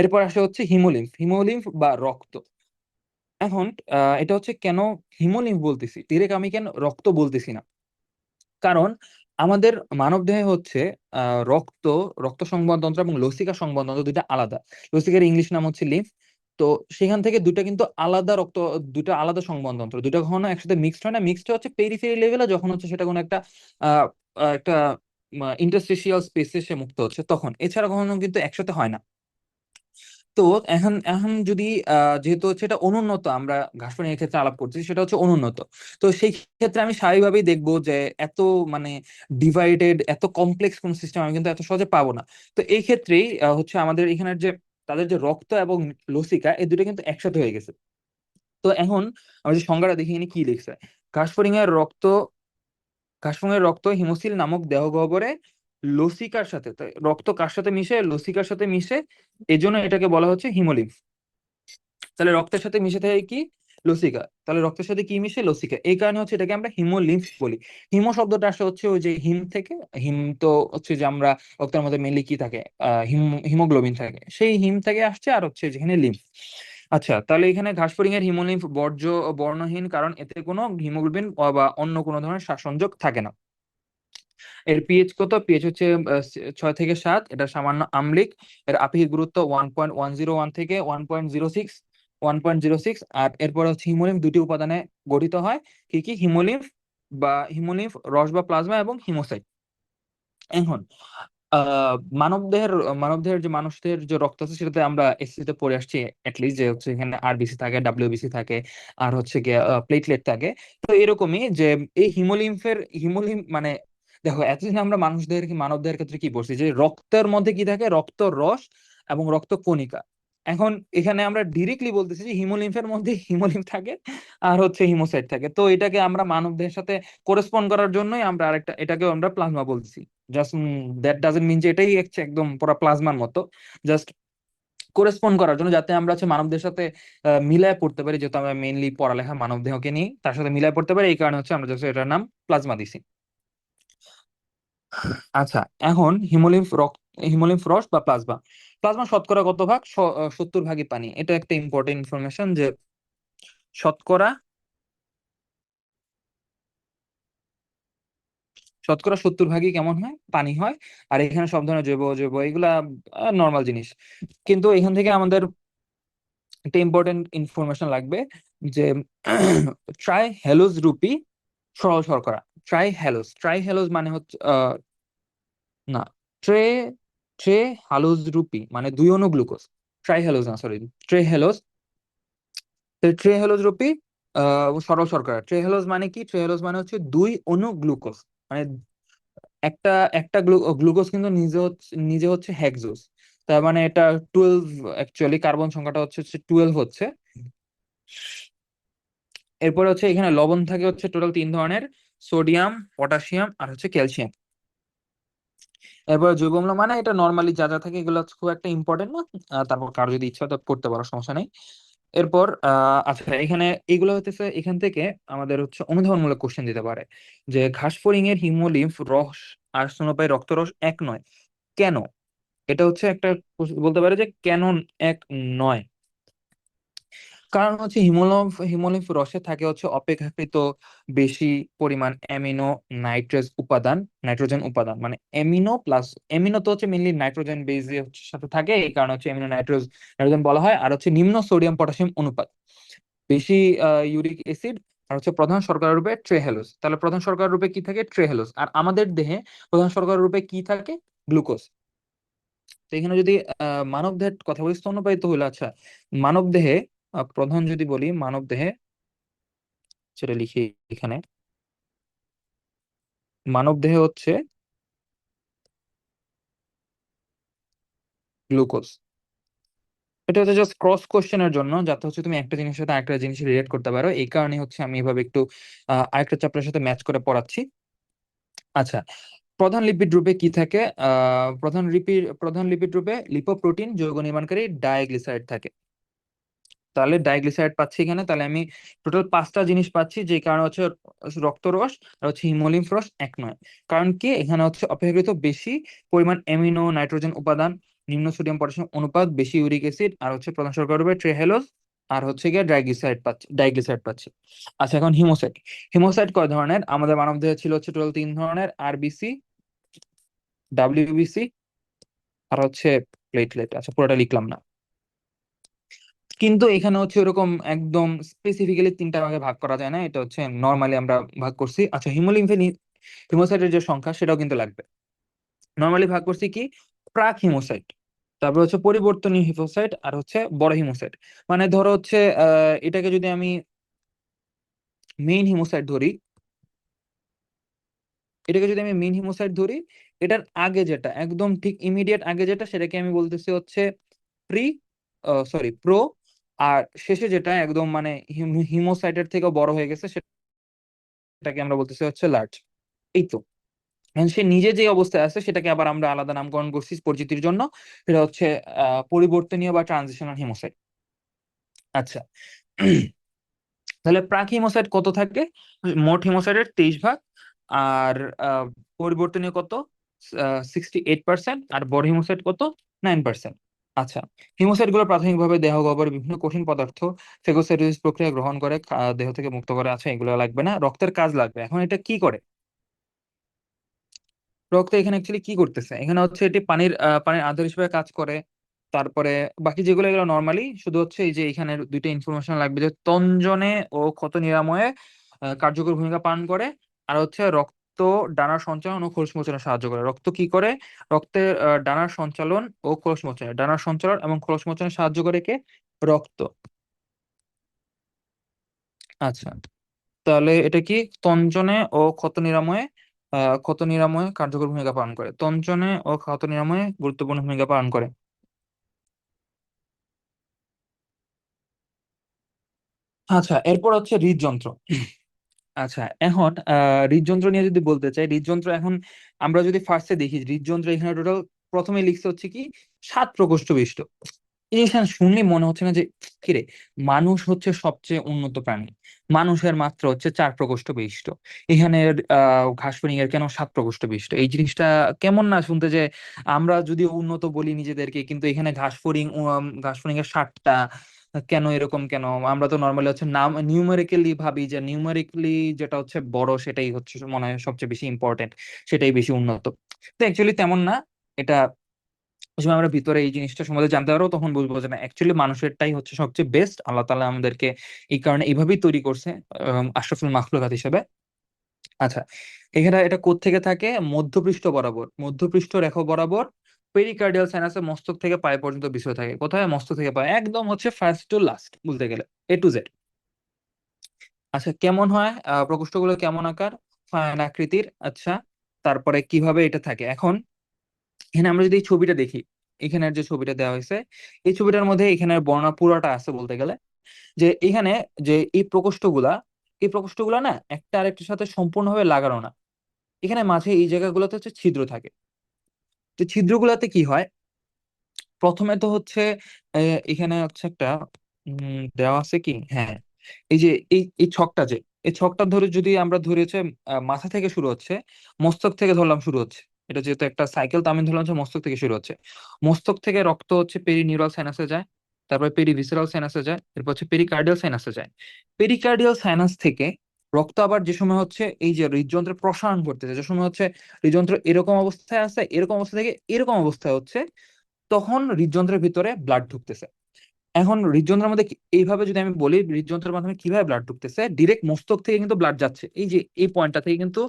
এরপর আসে হচ্ছে হিমোলিম্ফ। হিমোলিম্ফ বা রক্ত। এখন এটা হচ্ছে কেন হিমোলিম্ফ বলতেছি, ডিরেক্ট আমি কেন রক্ত বলতেছি না? কারণ আমাদের মানবদেহে হচ্ছে রক্ত, রক্ত সংবহনতন্ত্র এবং লসিকা সংবহনতন্ত্র দুইটা আলাদা। লসিকার ইংলিশ নাম হচ্ছে লিম্ফ। তো সেখান থেকে দুইটা কিন্তু আলাদা রক্ত, দুইটা আলাদা সংবহনতন্ত্র, দুইটা কখনো একসাথে মিক্সড হয় না। মিক্সড হচ্ছে পেরিফেরি লেভেলে, যখন হচ্ছে সেটা কোনো একটা আহ একটা ইন্টারস্টিশিয়াল স্পেসে সে মুক্ত হচ্ছে তখন, এছাড়া কখনো কিন্তু একসাথে হয় না। তো এখন এখন যদি যেহেতু হচ্ছে এটা অনুন্নত, আমরা ঘাসফড়িং ক্ষেত্রে আলাপ করছি, সেটা হচ্ছে অনুন্নত। তো সেই ক্ষেত্রে আমি স্বাভাবিকভাবেই দেখবো যে এত মানে ডিভাইডেড, এত কমপ্লেক্স কোন সিস্টেম আমি কিন্তু এত সহজে পাবো না। তো এই ক্ষেত্রেই হচ্ছে আমাদের এখানের যে তাদের যে রক্ত এবং লসিকা, এই দুটো কিন্তু একসাথে হয়ে গেছে। তো এখন আমরা যে সংজ্ঞাটা দেখি এখানে কি লিখছে। ঘাসফড়িং এর রক্ত, কাশফুমের রক্ত হিমোসিল নামক দেহগহ্বরে লসিকার সাথে, তাই রক্ত কার সাথে মিশে? লসিকার সাথে মিশে, এই জন্য এটাকে বলা হচ্ছে হিমোলিম্ফ। তাহলে রক্তের সাথে মিশে থাকে কি? লসিকা। তাহলে রক্তের সাথে কি মিশে? লসিকা। এই কারণে হচ্ছে এটাকে আমরা হিমোলিম্ফ বলি। হিমো শব্দটা আসলে হচ্ছে ওই যে হিম থেকে। হিম তো হচ্ছে যে আমরা রক্তের মধ্যে মেনলি কি থাকে, হিমোগ্লোবিন থাকে, সেই হিম থেকে আসছে, আর হচ্ছে যেখানে লিম্ফ। আচ্ছা, তাহলে এখানে ঘাসফড়িং এর হিমোলিম্ফ বর্জ্য বর্ণহীন, কারণ এতে কোনো হিমোগ্লোবিন বা অন্য কোনো ধরনের সংযোগ থাকে না। এর পিএইচ কত? পিএইচ হচ্ছে 6 থেকে 7। এটা সামান্য আম্লিক। এর আপেক্ষিক গুরুত্ব 1.101 থেকে 1.06, 1.06। আর এরপর হচ্ছে হিমোলিম্ফ দুটি উপাদানে গঠিত হয়। কি কি? হিমোলিম্ফ বা হিমোলিম্ফ রস বা প্লাজমা এবং হিমোসাইট। এখন আহ মানবদেহের মানবদেহের যে মানুষদের যে রক্ত আছে, সেটাতে আমরা এসএসসি তে পড়ে আসছি এটলিস্ট, যে হচ্ছে এখানে আরবিসি থাকে, ডাব্লিউবিসি থাকে, আর হচ্ছে গিয়ে প্লেটলেট থাকে। তো এরকমই যে এই হিমোলিম্ফ মানে, দেখো এতদিন আমরা মানবদেহের ক্ষেত্রে কি বলছি, যে রক্তের মধ্যে কি থাকে? রক্ত রস এবং রক্ত কণিকা। এখন এখানে আমরা ডিরেক্টলি বলতেছি যে হিমোলিম্ফের মধ্যে হিমোলিম্ফ থাকে আর হচ্ছে হিমোসাইট থাকে। তো এটাকে আমরা মানবদেহের সাথে করেসপন্ড করার জন্যই আমরা আরেকটা, এটাকে আমরা প্লাজমা বলছি। জাস্ট দ্যাট ডাজন্ট মিন যে এটাই হচ্ছে একদম পুরো প্লাজমার মতো। জাস্ট করেসপন্ড করার জন্য, যাতে আমরা হচ্ছে মানবদের সাথে মিলায় পড়তে পারি, যেহেতু আমরা মেইনলি পড়ালেখা মানব দেহকে নিয়ে, তার সাথে মিলায় পড়তে পারি, এই কারণে হচ্ছে আমরা জাস্ট এটার নাম প্লাজমা দিছি। আচ্ছা, এখন হিমোলিম্ফ রস বা প্লাজমা। প্লাজমা শতকরা কত ভাগ? 70 ভাগই পানি। এটা একটা ইম্পর্টেন্ট ইনফরমেশন যে শতকরা শতকরা 70 ভাগই কেমন হয়? পানি হয়। আর এখানে সব ধরনের জৈব অজৈব এগুলা নর্মাল জিনিস। কিন্তু এখান থেকে আমাদের একটা ইম্পর্টেন্ট ইনফরমেশন লাগবে, যে ট্রাই হ্যালোজ রূপী সরল শর্করা। ট্রাই হ্যালোজ মানে হচ্ছে না, ট্রে ট্রে হালোজ রূপী মানে দুই অণু গ্লুকোজ। ট্রাই হ্যালোজ না, সরি, ট্রে হ্যালোজ। ট্রে হ্যালোজ রূপী সরল শর্করা। ট্রে হ্যালোজ মানে কি? ট্রে হ্যালোজ মানে হচ্ছে দুই অণু গ্লুকোজ। মানে একটা একটা গ্লুকোজ কিন্তু নিজে হচ্ছে হেক্সোস। তার মানে এটা 12, অ্যাকচুয়ালি কার্বন সংখ্যাটা হচ্ছে 12 হচ্ছে। এরপরে হচ্ছে এখানে লবণ থাকে হচ্ছে টোটাল 3 ধরনের: সোডিয়াম, পটাশিয়াম, আর হচ্ছে ক্যালসিয়াম। এরপরে জৈব অম্ল মানে এটা নর্মালি যা যা থাকে এগুলো হচ্ছে খুব একটা ইম্পর্টেন্ট না। তারপর কারো যদি ইচ্ছা হয় তো পড়তে পারো, সমস্যা নেই। এরপর আচ্ছা, এখানে এগুলো হতেছে, এখান থেকে আমাদের হচ্ছে অনুধাবনমূলক কোশ্চেন দিতে পারে, যে ঘাসফড়িং এর হিমোলিম্ফ রস আর স্তন্যপায়ী রক্তরস এক নয় কেন? এটা হচ্ছে একটা বলতে পারে যে কেন এক নয়। কারণ হচ্ছে হিমোলিম্ফ রসে থাকে হচ্ছে অপেক্ষাকৃত বেশি পরিমাণ নাইট্রোজেন উপাদান, মানে অ্যামিনো তো হচ্ছে মেনলি নাইট্রোজেন বেস সাথে থাকে, এই কারণে হচ্ছে নাইট্রোজেন বলা হয়। আর হচ্ছে নিম্ন সোডিয়াম পটাশিয়াম অনুপাত, বেশি ইউরিক অ্যাসিড, আর হচ্ছে প্রধান শর্করা রূপে ট্রেহেলোজ। তাহলে প্রধান শর্করা রূপে কি থাকে? ট্রেহেলোজ। আর আমাদের দেহে প্রধান শর্করা রূপে কি থাকে? গ্লুকোজ। তো এখানে যদি মানব দেহের কথা বলি, স্তন্যপায়িত হইলো। আচ্ছা, মানব দেহে প্রধান যদি বলি, মানব দেহে সেটা লিখি এখানে। মানব দেহে হচ্ছে গ্লুকোজ। এটা হচ্ছে জাস্ট ক্রস কোশ্চেনের জন্য, যাতে হচ্ছে তুমি একটা জিনিসের সাথে আরেকটা জিনিস রিলেট করতে পারো, এই কারণে হচ্ছে আমি এভাবে একটু আরেকটা চ্যাপ্টারের সাথে ম্যাচ করে পড়াচ্ছি। আচ্ছা, প্রধান লিপিড রূপে কি থাকে? প্রধান লিপিড রূপে লিপোপ্রোটিন, যৌগ নির্মাণকারী ডাইগ্লিসারাইড থাকে। তাহলে ডাইগ্লিসারাইড পাচ্ছি এখানে, তাহলে আমি টোটাল 5টা জিনিস পাচ্ছি, যে কারণে হচ্ছে রক্তরস আর হচ্ছে হিমোলিম্ফ রস এক নয়। কারণ কি? এখানে হচ্ছে অপেক্ষাকৃত বেশি পরিমাণ অ্যামিনো নাইট্রোজেন উপাদান, নিম্ন সোডিয়াম পটাশিয়াম অনুপাত, বেশি ইউরিক অ্যাসিড, আর হচ্ছে প্রধান শর্করা হবে ট্রেহেলোজ, আর হচ্ছে গিয়ে ডাইগ্লিসারাইড পাচ্ছি। আচ্ছা, এখন হিমোসাইট। হিমোসাইট কয় ধরনের? আমাদের মানবদেহে ছিল হচ্ছে টোটাল 3 ধরনের: আরবিসি, ডাব্লিউবিসি, আর হচ্ছে প্লেটলেট। আচ্ছা, পুরোটা লিখলাম না, কিন্তু এখানে হচ্ছে ওরকম একদম স্পেসিফিক্যালি 3টা ভাগে ভাগ করা যায় না, এটা হচ্ছে নর্মালি আমরা ভাগ করছি। আচ্ছা, হিমোসাইটের যে সংখ্যা সেটাও কিন্তু লাগবে। নর্মালি ভাগ করছি কি, প্রাক হিমোসাইট, তারপর হচ্ছে পরিবর্তনীয় হিমোসাইট, আর হচ্ছে বড় হিমোসাইট। মানে ধরো হচ্ছে এটাকে যদি আমি মেইন হিমোসাইট ধরি, এটার আগে যেটা, একদম ঠিক ইমিডিয়েট আগে যেটা, সেটাকে আমি বলতেছি হচ্ছে প্রি প্রো। আর শেষে যেটা একদম মানে হিমোসাইটের থেকে বড় হয়ে গেছে, সেটাকে আমরা বলতেছি হচ্ছে লার্জ। এই তো। এখন সে নিজে যে অবস্থায় আছে সেটাকে আবার আমরা আলাদা নামকরণ করছি পরিচিতির জন্য, সেটা হচ্ছে পরিবর্তনীয় বা ট্রানজিশনাল হিমোসাইট। আচ্ছা, তাহলে প্রাক হিমোসাইট কত থাকে? মোট হিমোসাইটের 23 ভাগ। আর আহ, পরিবর্তনীয় কত? 68%। আর বড় হিমোসাইট কত? 9%। আচ্ছা, হিমোসাইট গুলো প্রাথমিকভাবে দেহ গহ্বরে বিভিন্ন কঠিন পদার্থ ফেগোসাইটোসিস প্রক্রিয়া গ্রহণ করে দেহ থেকে মুক্ত করে। আছে, এগুলো লাগবে না। রক্তের কাজ লাগবে। এখন এটা কি করে? রক্ত এখানে অ্যাকচুয়ালি কি করতেছে? এখানে হচ্ছে এটি পানির আধার হিসেবে কাজ করে। তারপরে বাকি যেগুলো, এগুলো নর্মালি শুধু হচ্ছে এই যে এখানে দুইটা ইনফরমেশন লাগবে, যে তঞ্জনে ও ক্ষত নিরাময়ে কার্যকর ভূমিকা পালন করে। আর হচ্ছে রক্ত ডানার সঞ্চালন ও খোলস মোচনে সাহায্য করে। রক্ত কি করে? রক্তের ডানার সঞ্চালন ও খোলস মোচনে, ডানার সঞ্চালন এবং খোলস মোচনে সাহায্য করে কে? রক্ত। আচ্ছা, তাহলে এটা কি? তঞ্জনে ও ক্ষত নিরাময়ে কার্যকর ভূমিকা পালন করে। তঞ্জনে ও ক্ষত নিরাময়ে গুরুত্বপূর্ণ ভূমিকা পালন করে। আচ্ছা, এরপর হচ্ছে হৃদযন্ত্র। আচ্ছা, এখন হৃদযন্ত্র নিয়ে যদি বলতে চাই, হৃদযন্ত্র এখন আমরা যদি ফার্স্টে দেখি, হৃদযন্ত্র এখানে টোটাল প্রথমে লিখছে হচ্ছে কি, 7 প্রকোষ্ঠ বিশিষ্ট। এই জিনিসটা শুনলে মনে হচ্ছে না যে, কিরে, মানুষ হচ্ছে সবচেয়ে উন্নত প্রাণী, মানুষের মাত্র হচ্ছে 4 প্রকোষ্ঠ বিশিষ্ট, এখানে ঘাসফড়িং এর কেন 7 প্রকোষ্ঠ বিশিষ্ট? এই জিনিসটা কেমন না শুনতে, যে আমরা যদি উন্নত বলি নিজেদেরকে, কিন্তু এখানে ঘাসফড়িং এর 7টা, কেন এরকম কেন? আমরা তো নর্মালি হচ্ছে নাম নিউমেরিক্যালি ভাবি, যে নিউমেরিক্যালি যেটা হচ্ছে বড় সেটাই হচ্ছে মনে হয় সবচেয়ে বেশি ইম্পর্টেন্ট, সেটাই বেশি উন্নত। তো অ্যাকচুয়ালি তেমন না। এটা ওই সময় আমরা ভিতরে এই জিনিসটা সম্বন্ধে জানতে পারবো, তখন বুঝবো যে না, অ্যাকচুয়ালি মানুষেরটাই হচ্ছে সবচেয়ে বেস্ট। আল্লাহ তাআলা আমাদেরকে এই কারণে এইভাবেই তৈরি করছে, আশরাফুল মাখলুকাত হিসেবে। আচ্ছা, এখানে এটা কোত্থেকে থাকে? মধ্যপৃষ্ঠ বরাবর, মধ্যপৃষ্ঠ রেখা বরাবর পেরিকার্ডিয়াল সাইনাসে মস্তক থেকে পায়ে পর্যন্ত বিস্তৃত থাকে। কোথায়? মস্তক থেকে পায়ে, একদম হচ্ছে ফার্স্ট টু লাস্ট বলতে গেলে, A to Z। আচ্ছা, কেমন হয় প্রকোষ্ঠগুলো? কেমন আকার? ফাইন আকৃতির। আচ্ছা, তারপরে কিভাবে এটা থাকে? এখন এখানে আমরা যদি এই ছবিটা দেখি, এখানের যে ছবিটা দেওয়া হয়েছে, এই ছবিটার মধ্যে এখানের বর্ণনা পুরোটা আছে বলতে গেলে। যে এখানে যে এই প্রকোষ্ঠগুলা না একটা আরেকটার সাথে সম্পূর্ণভাবে লাগানো না। এখানে মাঝে এই জায়গাগুলোতে হচ্ছে ছিদ্র থাকে। তো ছিদ্রগুলাতে কি হয়? প্রথমে তো হচ্ছে এখানে হচ্ছে একটা দেওয়া আছে কি, হ্যাঁ, এই যে এই ছকটা, যে এই ছকটা ধরে যদি আমরা ধরে হচ্ছে মাথা থেকে শুরু হচ্ছে, মস্তক থেকে ধরলাম শুরু হচ্ছে, এটা যেহেতু একটা সাইকেল, তো আমি ধরলাম হচ্ছে মস্তক থেকে শুরু হচ্ছে। মস্তক থেকে রক্ত হচ্ছে পেরিনিউরাল সাইনাসে যায়, তারপরে পেরিভিসেরাল সাইনাসে যায়, এরপর হচ্ছে পেরিকার্ডিয়াল সাইনাসে যায়। পেরিকার্ডিয়াল সাইনাস থেকে রক্ত আবার যে সময় হচ্ছে এই যে হৃদযন্ত্রের প্রসারণ করতেছে, যে সময় হচ্ছে হৃদযন্ত্র এরকম অবস্থায় আছে, এরকম অবস্থা থেকে এরকম অবস্থায় হচ্ছে, তখন হৃদযন্ত্রের ভিতরে ব্লাড ঢুকতেছে। এখন হৃদযন্ত্রের মধ্যে এইভাবে যদি আমি বলি, হৃদযন্ত্রের মাধ্যমে কিভাবে ব্লাড ঢুকতেছে, ডিরেক্ট মস্তক থেকে কিন্তু ব্লাড যাচ্ছে, এই যে এই পয়েন্টটা থেকে কিন্তু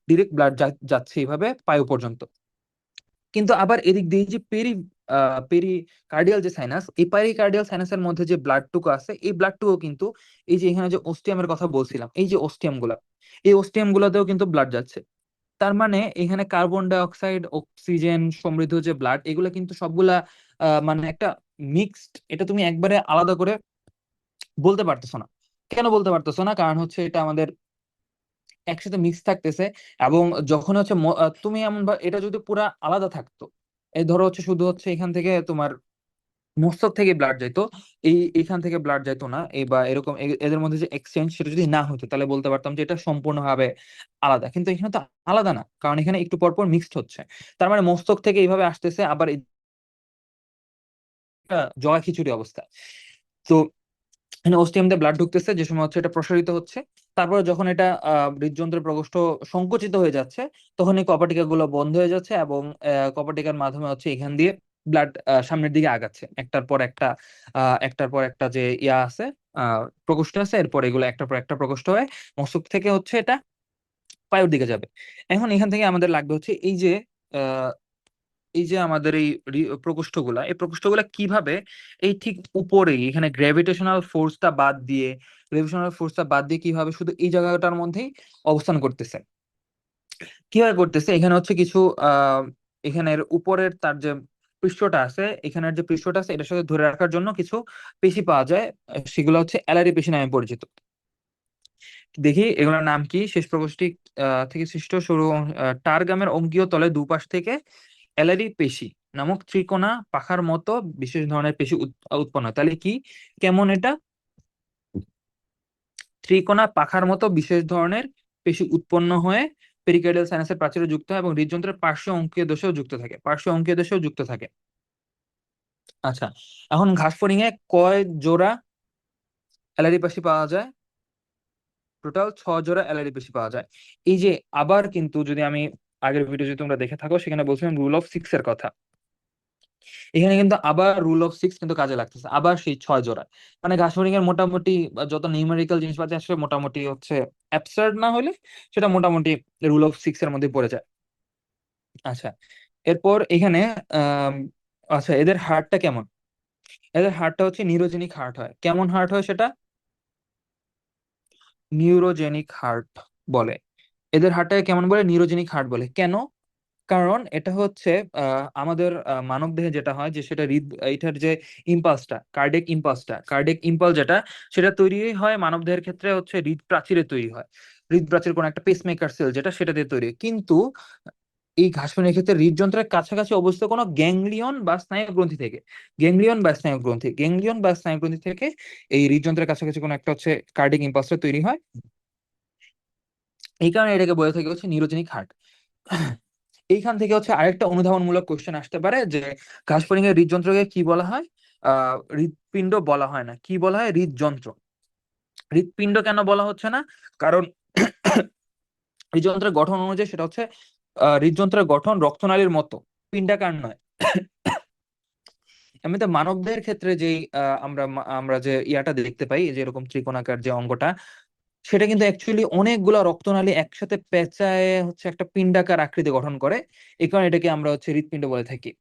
ডিরেক্ট ব্লাড যাচ্ছে এইভাবে পায়ু পর্যন্ত। কিন্তু আবার এদিক দিয়ে যে পেরি কার্ডিয়াল যে সাইনাস, এই পেরিকার্ডিয়াল সাইনাসের মধ্যে যে ব্লাডটুকু আছে, এই ব্লাডটুকু কিন্তু এই যে এখানে যে অস্টিয়ামের কথা বলছিলাম, এই যে অস্টিয়াম গুলা, এই অস্টিয়াম গুলাতেও কিন্তু ব্লাড যাচ্ছে। তার মানে এখানে কার্বন ডাই অক্সাইড, অক্সিজেন সমৃদ্ধ যে ব্লাড, এগুলো কিন্তু সবগুলা মানে একটা মিক্সড। এটা তুমি একবারে আলাদা করে বলতে পারতেছো না। কেন বলতে পারতেছো না? কারণ হচ্ছে এটা আমাদের একসাথে মিক্স থাকতেছে। এবং যখন হচ্ছে তুমি এমন এটা যদি পুরা আলাদা থাকতো, এই ধরো হচ্ছে শুধু হচ্ছে এখান থেকে তোমার মস্তক থেকে ব্লাড যাইতো, এইখান থেকে ব্লাড যাইতো না, এই বা এরকম এদের মধ্যে যে এক্সচেঞ্জ, সেটা যদি না হতো, তাহলে বলতে পারতাম যে এটা সম্পূর্ণভাবে আলাদা। কিন্তু এখানে তো আলাদা না, কারণ এখানে একটু পর পর মিক্সড হচ্ছে। তার মানে মস্তক থেকে এইভাবে আসতেছে, আবার জগা খিচুড়ি অবস্থা। তো এখানে অস্টিয়াম দিয়ে ব্লাড ঢুকতেছে, যে সময় হচ্ছে এটা প্রসারিত হচ্ছে। তারপরে যখন এটা হৃদযন্ত্রের প্রকোষ্ঠ সংকুচিত হয়ে যাচ্ছে, তখন এই কপাটিকা গুলো বন্ধ হয়ে যাচ্ছে, এবং কপাটিকার মাধ্যমে হচ্ছে এখান দিয়ে ব্লাড সামনের দিকে আগাচ্ছে, একটার পর একটা যে আছে, প্রকোষ্ঠ আছে, এরপর এগুলো একটার পর একটা প্রকোষ্ঠ হয়ে মস্তিষ্ক থেকে হচ্ছে এটা পায়ের দিকে যাবে। এখন এখান থেকে আমাদের লাগবে হচ্ছে আহ এই যে আমাদের প্রকোষ্ঠগুলা, এই প্রকোষ্ঠগুলা কিভাবে এই ঠিক উপরেই এখানে গ্র্যাভিটেশনাল ফোর্সটা বাদ দিয়ে কিভাবে শুধু এই জায়গাটার মধ্যেই অবস্থান করতেছে। কিভাবে করতেছে, এখানে হচ্ছে কিছু এখানের উপরের তার যে পৃষ্ঠটা আছে, এখানের যে পৃষ্ঠটা আছে এটার সাথে ধরে রাখার জন্য কিছু পেশি পাওয়া যায়। সেগুলো হচ্ছে অ্যালারি পেশি নামে পরিচিত। দেখি এগুলোর নাম কি। শেষ প্রকোষ্ঠী থেকে সৃষ্ট সরু টারগামের অঙ্কীয় তলে দুপাশ থেকে অ্যালারি পেশি নামক ত্রিকোণা পাখার মতো বিশেষ ধরনের পেশি উৎপন্ন হয়। তাহলে কি, কেমন এটা? ত্রিকোণা পাখার মতো বিশেষ ধরনের পেশি উৎপন্ন হয়ে পেরিকার্ডিয়াল সাইনাসের প্রাচীরে যুক্ত হয় এবং হৃদযন্ত্রের পার্শ্বীয় অঙ্কীয় দোষেও যুক্ত থাকে। আচ্ছা, এখন ঘাসফড়িং এ কয় জোড়া অ্যালারি পেশি পাওয়া যায়? টোটাল 6 জোড়া অ্যালারি পেশি পাওয়া যায়। এই যে আবার কিন্তু যদি আমি আগের ভিডিও যদি তোমরা দেখে থাকো, সেখানে বলছিলাম রুল অফ সিক্স এর কথা। এখানে কিন্তু আবার রুল অফ সিক্স কিন্তু কাজে লাগতেছে, আবার সেই 6 জোড়া। মানে ঘাসফড়িং এর মোটামুটি যত নিউমেরিক্যাল জিনিসপাতি আসলে মোটামুটি হচ্ছে অ্যাবসার্ড না হলে সেটা মোটামুটি রুল অফ সিক্স এর মধ্যে পড়ে যায়। আচ্ছা, এরপর এখানে আহ আচ্ছা, এদের হার্টটা কেমন? এদের হার্টটা হচ্ছে নিউরোজেনিক হার্ট হয়। কেমন হার্ট হয় সেটা? নিউরোজেনিক হার্ট বলে। এদের হার্টটাকে কেমন বলে? নিউরোজেনিক হার্ট বলে। কেন? কারণ এটা হচ্ছে আমাদের মানব দেহে যেটা হয় যে সেটা এটার যে কার্ডিয়াক ইম্পালস যেটা, সেটা তৈরি হয় মানব দেহের ক্ষেত্রে হচ্ছে হৃদপ্রাচীরে তৈরি হয়। হৃদপ্রাচীর কোন একটা পেসমেকার সেল যেটা, সেটা দিয়ে তৈরি হয়। কিন্তু এই ঘাসফড়িংয়ের ক্ষেত্রে হৃদযন্ত্রের কাছাকাছি অবস্থিত কোনো গ্যাংলিয়ন বা স্নায়ু গ্রন্থি থেকে এই হৃদযন্ত্রের কাছাকাছি কোনো একটা হচ্ছে কার্ডিয়াক ইম্পালসটা তৈরি হয়। এই কারণে এটাকে বলে থাকে হচ্ছে নিউরোজেনিক হার্ট। এইখান থেকে হচ্ছে আরেকটা অনুধাবনমূলক কোশ্চেন আসতে পারে যে ঘাসফড়িং এর হৃদযন্ত্রকে কি বলা হয়? হৃৎপিণ্ড বলা হয় না, কি বলা হয়? হৃদযন্ত্র। হৃৎপিণ্ড কেন বলা হচ্ছে না? কারণ হৃদযন্ত্রের গঠন অনুযায়ী সেটা হচ্ছে হৃদযন্ত্রের গঠন রক্তনালীর মতো, পিণ্ডাকার নয়। এমনিতে মানবদের ক্ষেত্রে যেই আমরা আমরা যে ইয়াটা দেখতে পাই, যে এরকম ত্রিকোণাকার যে অঙ্গটা, সেটা কিন্তু অ্যাকচুয়ালি অনেকগুলা রক্তনালী একসাথে পেঁচায় হচ্ছে একটা পিণ্ডাকার আকৃতি গঠন করে। এই কারণে এটাকে আমরা হচ্ছে হৃৎপিণ্ড বলে থাকি।